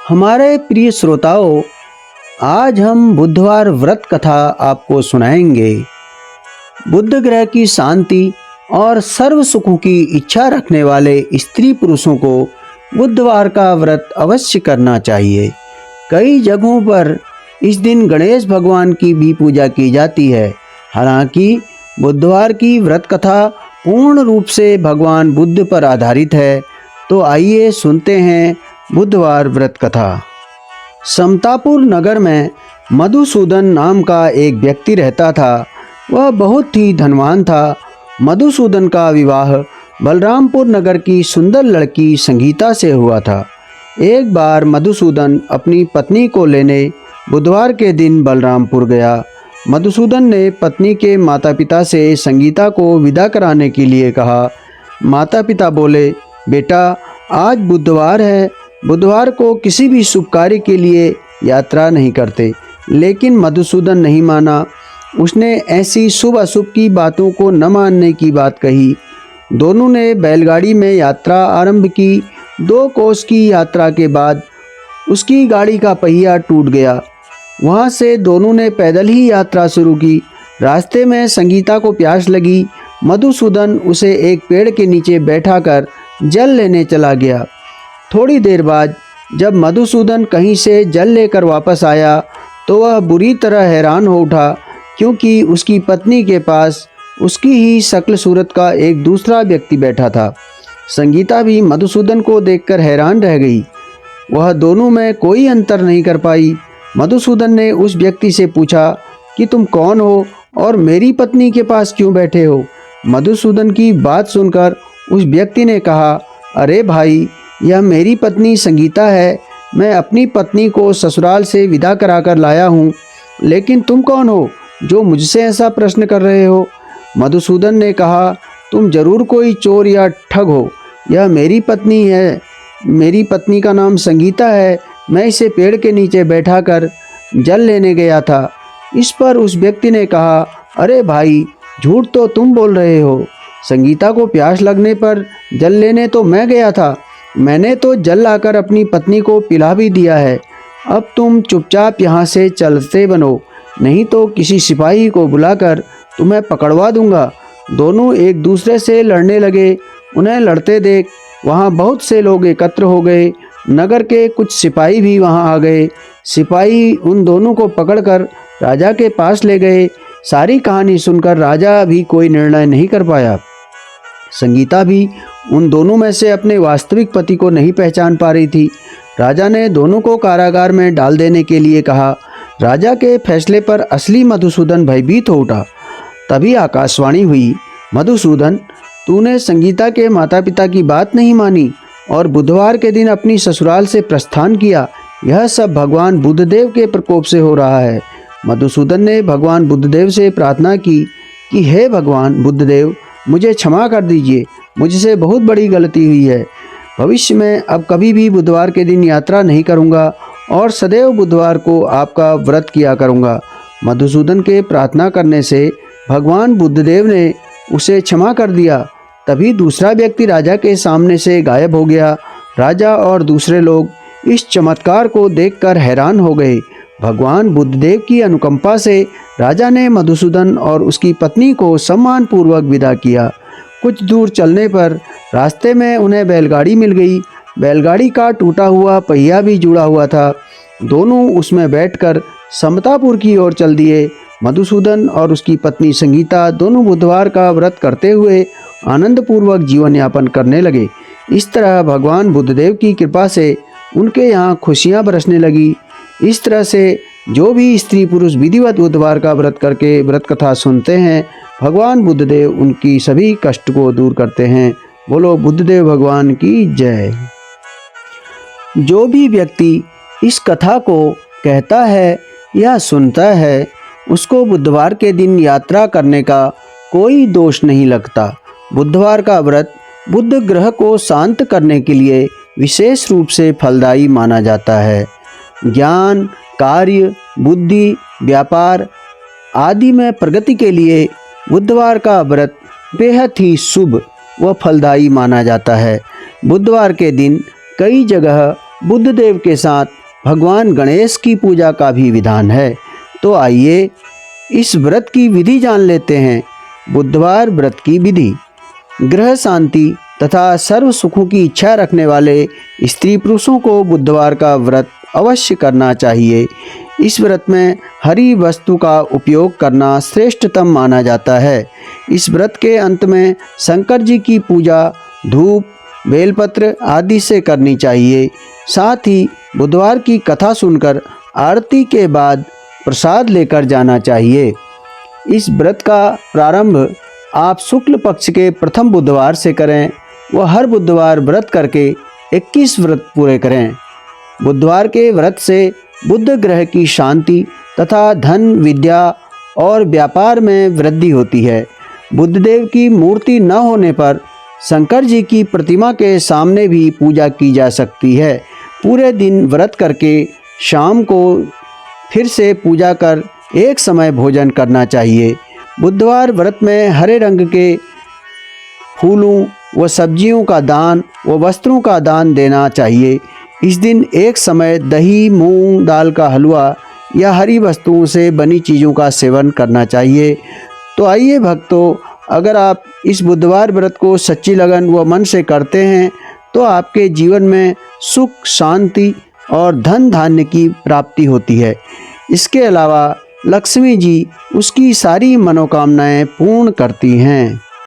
हमारे प्रिय श्रोताओं, आज हम बुधवार व्रत कथा आपको सुनाएंगे। बुध ग्रह की शांति और सर्व सुखों की इच्छा रखने वाले स्त्री पुरुषों को बुधवार का व्रत अवश्य करना चाहिए। कई जगहों पर इस दिन गणेश भगवान की भी पूजा की जाती है। हालांकि बुधवार की व्रत कथा पूर्ण रूप से भगवान बुद्ध पर आधारित है। तो आइए सुनते हैं बुधवार व्रत कथा। समतापुर नगर में मधुसूदन नाम का एक व्यक्ति रहता था। वह बहुत ही धनवान था। मधुसूदन का विवाह बलरामपुर नगर की सुंदर लड़की संगीता से हुआ था। एक बार मधुसूदन अपनी पत्नी को लेने बुधवार के दिन बलरामपुर गया। मधुसूदन ने पत्नी के माता पिता से संगीता को विदा कराने के लिए कहा। माता पिता बोले, बेटा आज बुधवार है, बुधवार को किसी भी शुभ कार्य के लिए यात्रा नहीं करते। लेकिन मधुसूदन नहीं माना। उसने ऐसी शुभ अशुभ की बातों को न मानने की बात कही। दोनों ने बैलगाड़ी में यात्रा आरंभ की। 2 कोस की यात्रा के बाद उसकी गाड़ी का पहिया टूट गया। वहाँ से दोनों ने पैदल ही यात्रा शुरू की। रास्ते में संगीता को प्यास लगी। मधुसूदन उसे एक पेड़ के नीचे बैठाकर जल लेने चला गया। थोड़ी देर बाद जब मधुसूदन कहीं से जल लेकर वापस आया तो वह बुरी तरह हैरान हो उठा, क्योंकि उसकी पत्नी के पास उसकी ही शक्ल सूरत का एक दूसरा व्यक्ति बैठा था। संगीता भी मधुसूदन को देखकर हैरान रह गई। वह दोनों में कोई अंतर नहीं कर पाई। मधुसूदन ने उस व्यक्ति से पूछा कि तुम कौन हो और मेरी पत्नी के पास क्यों बैठे हो। मधुसूदन की बात सुनकर उस व्यक्ति ने कहा, अरे भाई, यह मेरी पत्नी संगीता है। मैं अपनी पत्नी को ससुराल से विदा कराकर लाया हूँ। लेकिन तुम कौन हो जो मुझसे ऐसा प्रश्न कर रहे हो। मधुसूदन ने कहा, तुम जरूर कोई चोर या ठग हो। यह मेरी पत्नी है। मेरी पत्नी का नाम संगीता है। मैं इसे पेड़ के नीचे बैठाकर जल लेने गया था। इस पर उस व्यक्ति ने कहा, अरे भाई, झूठ तो तुम बोल रहे हो। संगीता को प्यास लगने पर जल लेने तो मैं गया था। मैंने तो जल लाकर अपनी पत्नी को पिला भी दिया है। अब तुम चुपचाप यहाँ से चलते बनो, नहीं तो किसी सिपाही को बुलाकर तुम्हें पकड़वा दूंगा। दोनों एक दूसरे से लड़ने लगे। उन्हें लड़ते देख वहाँ बहुत से लोग एकत्र हो गए। नगर के कुछ सिपाही भी वहाँ आ गए। सिपाही उन दोनों को पकड़कर राजा के पास ले गए। सारी कहानी सुनकर राजा भी कोई निर्णय नहीं कर पाया। संगीता भी उन दोनों में से अपने वास्तविक पति को नहीं पहचान पा रही थी। राजा ने दोनों को कारागार में डाल देने के लिए कहा। राजा के फैसले पर असली मधुसूदन भयभीत हो उठा। तभी आकाशवाणी हुई, मधुसूदन, तूने संगीता के माता पिता की बात नहीं मानी और बुधवार के दिन अपनी ससुराल से प्रस्थान किया। यह सब भगवान बुद्धदेव के प्रकोप से हो रहा है। मधुसूदन ने भगवान बुद्धदेव से प्रार्थना की कि हे भगवान बुद्धदेव, मुझे क्षमा कर दीजिए। मुझसे बहुत बड़ी गलती हुई है। भविष्य में अब कभी भी बुधवार के दिन यात्रा नहीं करूंगा और सदैव बुधवार को आपका व्रत किया करूंगा। मधुसूदन के प्रार्थना करने से भगवान बुद्धदेव ने उसे क्षमा कर दिया। तभी दूसरा व्यक्ति राजा के सामने से गायब हो गया। राजा और दूसरे लोग इस चमत्कार को देखकर हैरान हो गए। भगवान बुद्धदेव की अनुकंपा से राजा ने मधुसूदन और उसकी पत्नी को सम्मानपूर्वक विदा किया। कुछ दूर चलने पर रास्ते में उन्हें बैलगाड़ी मिल गई। बैलगाड़ी का टूटा हुआ पहिया भी जुड़ा हुआ था। दोनों उसमें बैठकर समतापुर की ओर चल दिए। मधुसूदन और उसकी पत्नी संगीता दोनों बुधवार का व्रत करते हुए आनंदपूर्वक जीवन यापन करने लगे। इस तरह भगवान बुद्धदेव की कृपा से उनके यहाँ खुशियाँ बरसने लगी। इस तरह से जो भी स्त्री पुरुष विधिवत बुधवार का व्रत करके व्रत कथा सुनते हैं, भगवान बुद्धदेव उनकी सभी कष्ट को दूर करते हैं। बोलो बुद्धदेव भगवान की जय। जो भी व्यक्ति इस कथा को कहता है या सुनता है, उसको बुधवार के दिन यात्रा करने का कोई दोष नहीं लगता। बुधवार का व्रत बुध ग्रह को शांत करने के लिए विशेष रूप से फलदायी माना जाता है। ज्ञान, कार्य, बुद्धि, व्यापार आदि में प्रगति के लिए बुधवार का व्रत बेहद ही शुभ व फलदायी माना जाता है। बुधवार के दिन कई जगह बुद्ध देव के साथ भगवान गणेश की पूजा का भी विधान है। तो आइए इस व्रत की विधि जान लेते हैं। बुधवार व्रत की विधि। गृह शांति तथा सर्व सुखों की इच्छा रखने वाले स्त्री पुरुषों को बुधवार का व्रत अवश्य करना चाहिए। इस व्रत में हरी वस्तु का उपयोग करना श्रेष्ठतम माना जाता है। इस व्रत के अंत में शंकर जी की पूजा धूप, बेलपत्र आदि से करनी चाहिए। साथ ही बुधवार की कथा सुनकर आरती के बाद प्रसाद लेकर जाना चाहिए। इस व्रत का प्रारंभ आप शुक्ल पक्ष के प्रथम बुधवार से करें व हर बुधवार व्रत करके 21 व्रत पूरे करें। बुधवार के व्रत से बुध ग्रह की शांति तथा धन, विद्या और व्यापार में वृद्धि होती है। बुद्धदेव की मूर्ति न होने पर शंकर जी की प्रतिमा के सामने भी पूजा की जा सकती है। पूरे दिन व्रत करके शाम को फिर से पूजा कर एक समय भोजन करना चाहिए। बुधवार व्रत में हरे रंग के फूलों व सब्जियों का दान व वस्त्रों का दान देना चाहिए। इस दिन एक समय दही, मूंग दाल का हलवा या हरी वस्तुओं से बनी चीज़ों का सेवन करना चाहिए। तो आइए भक्तों, अगर आप इस बुधवार व्रत को सच्ची लगन व मन से करते हैं तो आपके जीवन में सुख, शांति और धन धान्य की प्राप्ति होती है। इसके अलावा लक्ष्मी जी उसकी सारी मनोकामनाएं पूर्ण करती हैं।